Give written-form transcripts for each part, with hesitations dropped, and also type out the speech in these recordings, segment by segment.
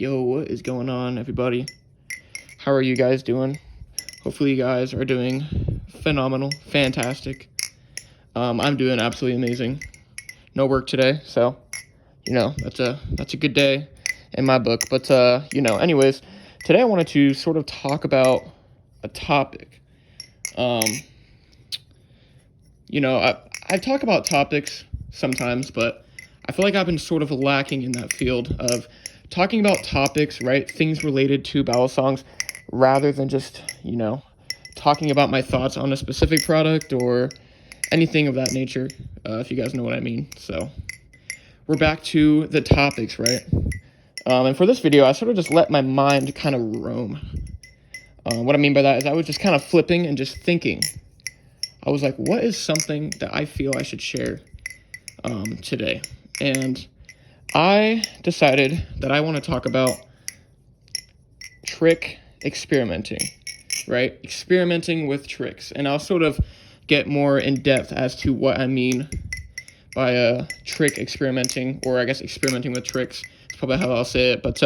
Yo, what is going on, everybody? How are you guys doing? Hopefully you guys are doing phenomenal, fantastic. I'm doing absolutely amazing. No work today, so that's a good day in my book. But anyways, today I wanted to sort of talk about a topic. I talk about topics sometimes, but I feel like I've been sort of lacking in that field of talking about topics, right? Things related to battle songs, rather than just, talking about my thoughts on a specific product or anything of that nature, if you guys know what I mean. So we're back to the topics, right? And for this video, I sort of just let my mind kind of roam. What I mean by that is I was just kind of flipping and just thinking. I was like, what is something that I feel I should share today? And I decided that I want to talk about trick experimenting, right? Experimenting with tricks. And I'll sort of get more in depth as to what I mean by trick experimenting, or I guess experimenting with tricks. That's probably how I'll say it. But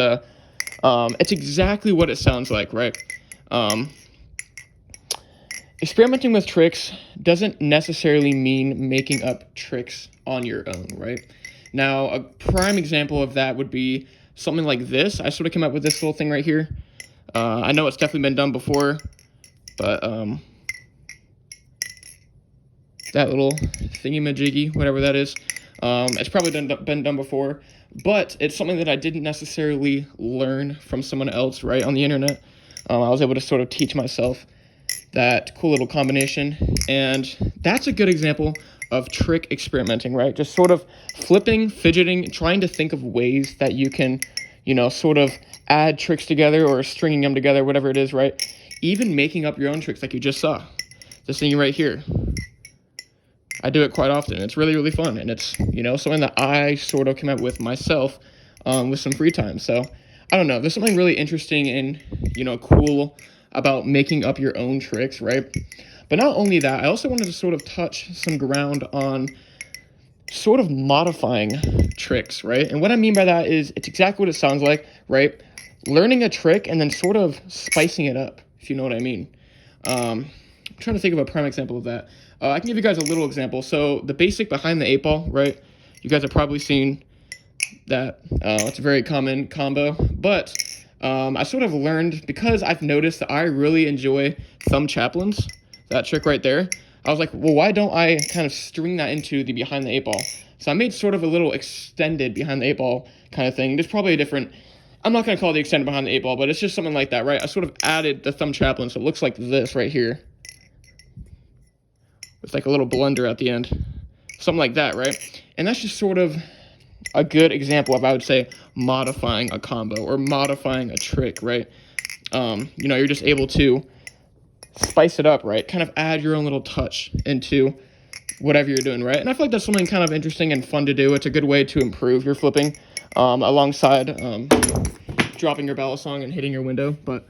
it's exactly what it sounds like, right? Experimenting with tricks doesn't necessarily mean making up tricks on your own, right? Now, a prime example of that would be something like this. I sort of came up with this little thing right here. I know it's definitely been done before, but that little thingy-majiggy, whatever that is, it's probably been done before, but it's something that I didn't necessarily learn from someone else, right, on the internet. I was able to sort of teach myself that cool little combination, and that's a good example of trick experimenting, right? Just sort of flipping, fidgeting, trying to think of ways that you can, sort of add tricks together or stringing them together, whatever it is, right? Even making up your own tricks like you just saw. This thing right here. I do it quite often. It's really, really fun, and it's, something that I sort of came up with myself with some free time. So, I don't know. There's something really interesting and, cool about making up your own tricks, right? But not only that, I also wanted to sort of touch some ground on sort of modifying tricks, right? And what I mean by that is it's exactly what it sounds like, right? Learning a trick and then sort of spicing it up, if you know what I mean. I'm trying to think of a prime example of that. I can give you guys a little example. So the basic behind the 8-ball, right? You guys have probably seen that. It's a very common combo, but I sort of learned, because I've noticed that I really enjoy thumb chaplains, that trick right there. I was like, well, why don't I kind of string that into the behind the 8-ball? So I made sort of a little extended behind the 8-ball kind of thing. There's probably a different, I'm not going to call it the extended behind the 8-ball, but it's just something like that, right? I sort of added the thumb chaplain, so it looks like this right here. With like a little blender at the end. Something like that, right? And that's just sort of a good example of, I would say, modifying a combo or modifying a trick, right? You're just able to spice it up, right? Kind of add your own little touch into whatever you're doing, right? And I feel like that's something kind of interesting and fun to do. It's a good way to improve your flipping alongside dropping your battle song and hitting your window. But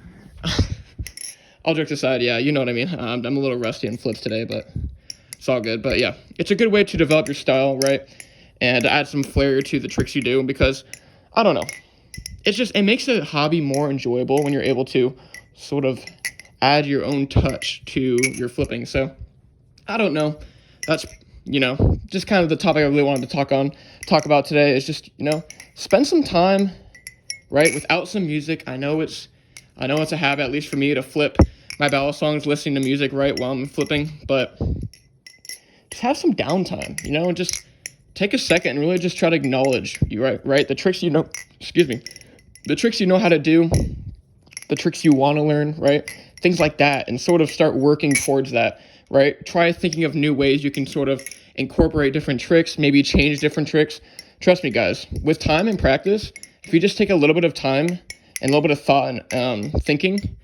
all jokes aside, yeah, you know what I mean. I'm a little rusty on flips today, but it's all good. But yeah, it's a good way to develop your style, right? And add some flair to the tricks you do, because, I don't know, it makes the hobby more enjoyable when you're able to sort of add your own touch to your flipping. So, I don't know, that's, just kind of the topic I really wanted to talk about today is just, spend some time, right, without some music. I know it's a habit, at least for me, to flip my battle songs listening to music, right, while I'm flipping, but just have some downtime, and just take a second and really just try to acknowledge right? The tricks the tricks you know how to do, the tricks you want to learn, right? Things like that, and sort of start working towards that, right? Try thinking of new ways you can sort of incorporate different tricks, maybe change different tricks. Trust me, guys, with time and practice, if you just take a little bit of time and a little bit of thought and thinking,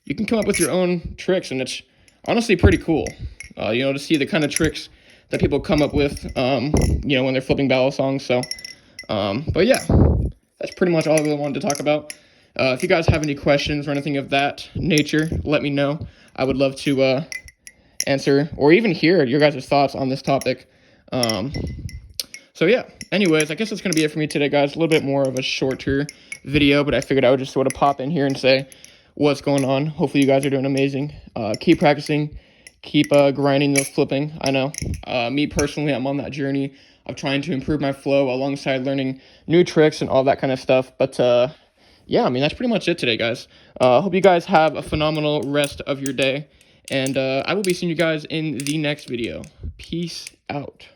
you can come up with your own tricks, and it's honestly pretty cool, to see the kind of tricks that people come up with, when they're flipping battle songs. So, but yeah, that's pretty much all I really wanted to talk about. If you guys have any questions or anything of that nature, let me know. I would love to answer or even hear your guys' thoughts on this topic. So yeah, anyways, I guess that's going to be it for me today, guys. A little bit more of a shorter video, but I figured I would just sort of pop in here and say what's going on. Hopefully you guys are doing amazing. Keep practicing, keep grinding those flipping. I know, me personally, I'm on that journey of trying to improve my flow alongside learning new tricks and all that kind of stuff. But yeah, I mean, that's pretty much it today, guys. Hope you guys have a phenomenal rest of your day, and I will be seeing you guys in the next video. Peace out.